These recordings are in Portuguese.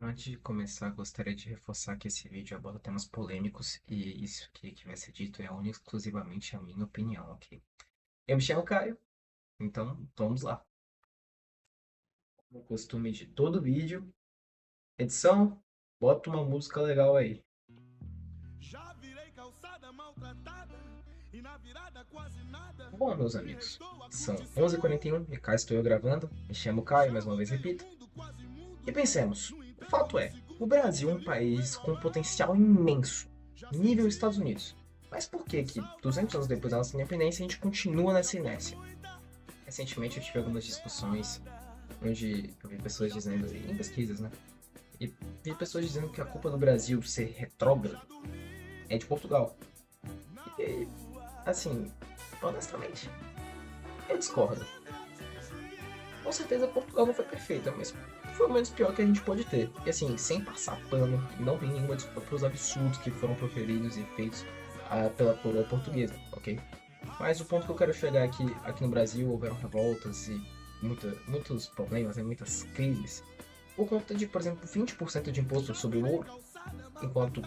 Antes de começar, gostaria de reforçar que esse vídeo aborda temas polêmicos e isso que vai ser dito é única e exclusivamente a minha opinião, ok? Eu me chamo Caio, então vamos lá. Como costume de todo vídeo, edição, bota uma música legal aí. Já virei calçada maltratada e na virada quase nada. Bom, meus amigos, Herdou a são condição 11h41 e cá estou eu gravando. Me chamo Caio, mais uma vez repito. E pensemos, o fato é, o Brasil é um país com um potencial imenso, nível Estados Unidos. Mas por que 200 anos depois da nossa independência, a gente continua nessa inércia? Recentemente eu tive algumas discussões onde eu vi pessoas dizendo, em pesquisas, né? E vi pessoas dizendo que a culpa do Brasil ser retrógrado é de Portugal. E, assim, honestamente, eu discordo. Com certeza Portugal não foi perfeita, mas foi o menos pior que a gente pode ter. E assim, sem passar pano, não tem nenhuma desculpa para os absurdos que foram proferidos e feitos pela coroa portuguesa, ok? Mas o ponto que eu quero chegar é que aqui no Brasil houveram revoltas e muitos problemas, muitas crises, por conta de, por exemplo, 20% de imposto sobre o ouro, enquanto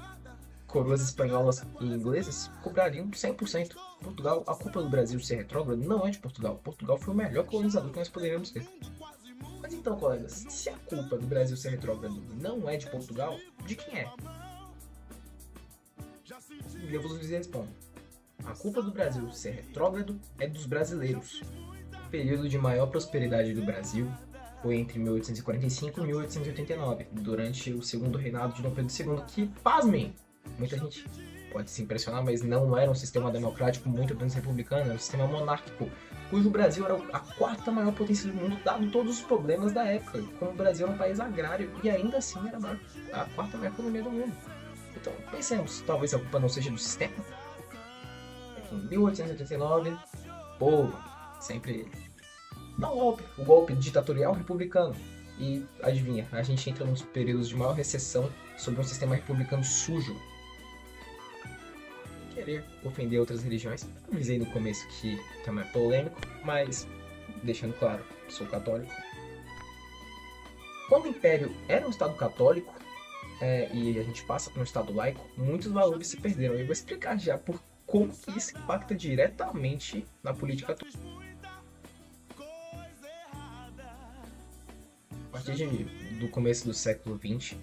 coroas espanholas e inglesas cobrariam 100%. Portugal, a culpa do Brasil ser retrógrado não é de Portugal. Portugal foi o melhor colonizador que nós poderíamos ter. Mas então, colegas, se a culpa do Brasil ser retrógrado não é de Portugal, de quem é? E eu vos respondo. A culpa do Brasil ser retrógrado é dos brasileiros. O período de maior prosperidade do Brasil foi entre 1845 e 1889, durante o segundo reinado de Dom Pedro II, que, pasmem, muita gente pode se impressionar, mas não era um sistema democrático, muito menos republicano, era um sistema monárquico, cujo Brasil era a quarta maior potência do mundo, dado todos os problemas da época, como o Brasil era um país agrário e ainda assim era a quarta maior economia do mundo. Então, pensemos, talvez a culpa não seja do sistema? É que em 1889, povo, sempre dá um golpe, o golpe ditatorial republicano. E adivinha, a gente entra nos períodos de maior recessão sob um sistema republicano sujo. Querer ofender outras religiões. Avisei no começo que também é polêmico, mas deixando claro, sou católico. Quando o Império era um Estado católico e a gente passa para um Estado laico, muitos valores se perderam. Eu vou explicar já por como que isso impacta diretamente na política atual. A partir do começo do século XX,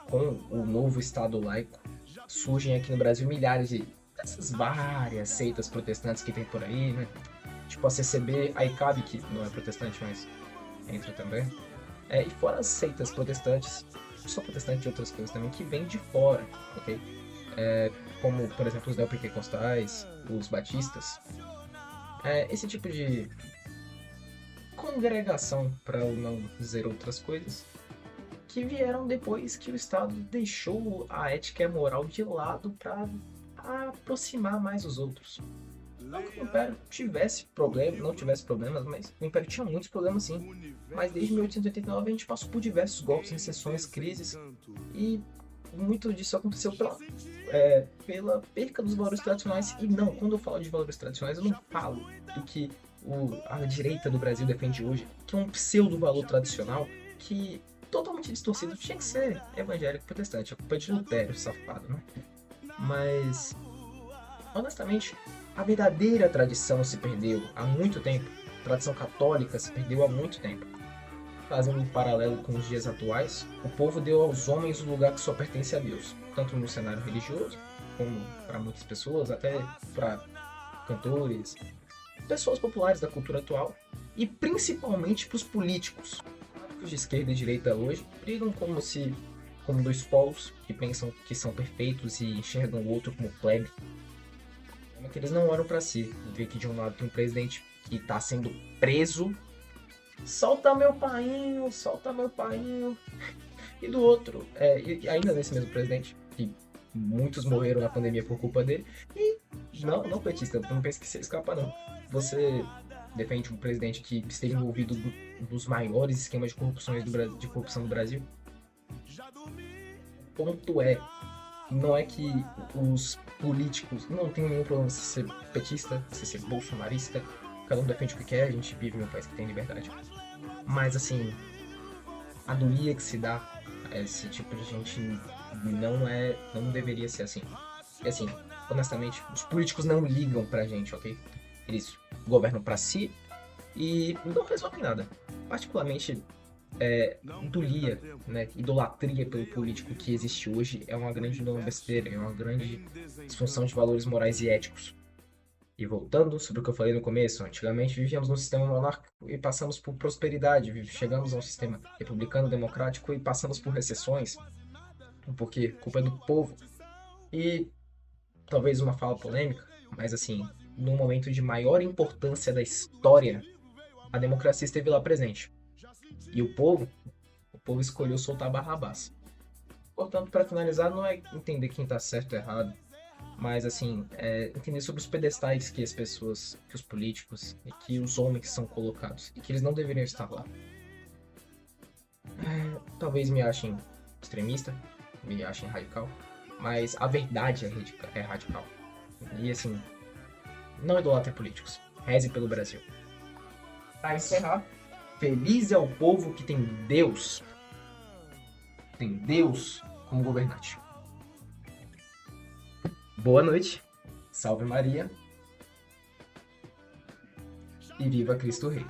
com o novo Estado laico, surgem aqui no Brasil milhares dessas várias seitas protestantes que tem por aí, né? Tipo a CCB, a ICAB, que não é protestante, mas entra também. E fora as seitas protestantes, só protestantes e outras coisas também, que vêm de fora, ok? Como, por exemplo, os neopentecostais, os batistas. Esse tipo de congregação, para não dizer outras coisas, que vieram depois que o Estado deixou a ética e a moral de lado para aproximar mais os outros. Não que o Império tivesse problema, não tivesse problemas, mas o Império tinha muitos problemas sim. Mas desde 1889 a gente passou por diversos golpes, recessões, crises e muito disso aconteceu pela perca dos valores tradicionais. E não, quando eu falo de valores tradicionais, eu não falo do que a direita do Brasil defende hoje, que é um pseudo-valor tradicional que totalmente distorcido. Tinha que ser evangélico protestante, a culpa é de Lutero, safado, né? Mas, honestamente, a verdadeira tradição se perdeu há muito tempo. A tradição católica se perdeu há muito tempo. Fazendo um paralelo com os dias atuais, o povo deu aos homens o lugar que só pertence a Deus, tanto no cenário religioso, como para muitas pessoas, até para cantores, pessoas populares da cultura atual, e principalmente para os políticos. Os de esquerda e direita hoje brigam como dois polos que pensam que são perfeitos e enxergam o outro como plebe. Como que eles não olham para si, vê que de um lado tem um presidente que está sendo preso, solta meu painho, e do outro, e ainda nesse mesmo presidente, que muitos morreram na pandemia por culpa dele, e não petista, não pense que você escapa não. Você defende um presidente que esteve envolvido nos maiores esquemas de corrupção do Brasil? O ponto não é que os políticos não têm nenhum problema se ser petista, se ser bolsonarista, cada um defende o que quer, a gente vive em um país que tem liberdade. Mas assim, a dolia que se dá Esse tipo de gente não deveria ser assim. E assim, honestamente, os políticos não ligam pra gente, ok? Eles governam pra si e não resolvem nada. Particularmente, idolia, né, idolatria pelo político que existe hoje é uma grande besteira, é uma grande disfunção de valores morais e éticos. E voltando sobre o que eu falei no começo, antigamente vivíamos num sistema monárquico e passamos por prosperidade, chegamos a um sistema republicano democrático e passamos por recessões, porque culpa é do povo. E talvez uma fala polêmica, mas assim, no momento de maior importância da história, a democracia esteve lá presente. E o povo escolheu soltar Barrabás. Portanto, para finalizar, não é entender quem está certo ou errado, mas assim, entender sobre os pedestais que as pessoas, que os políticos e que os homens são colocados e que eles não deveriam estar lá. Talvez me achem extremista, me achem radical, mas a verdade é radical. E assim, não idolatre políticos. Reze pelo Brasil. Para encerrar, feliz é o povo que tem Deus. Tem Deus como governante. Boa noite. Salve Maria. E viva Cristo Rei.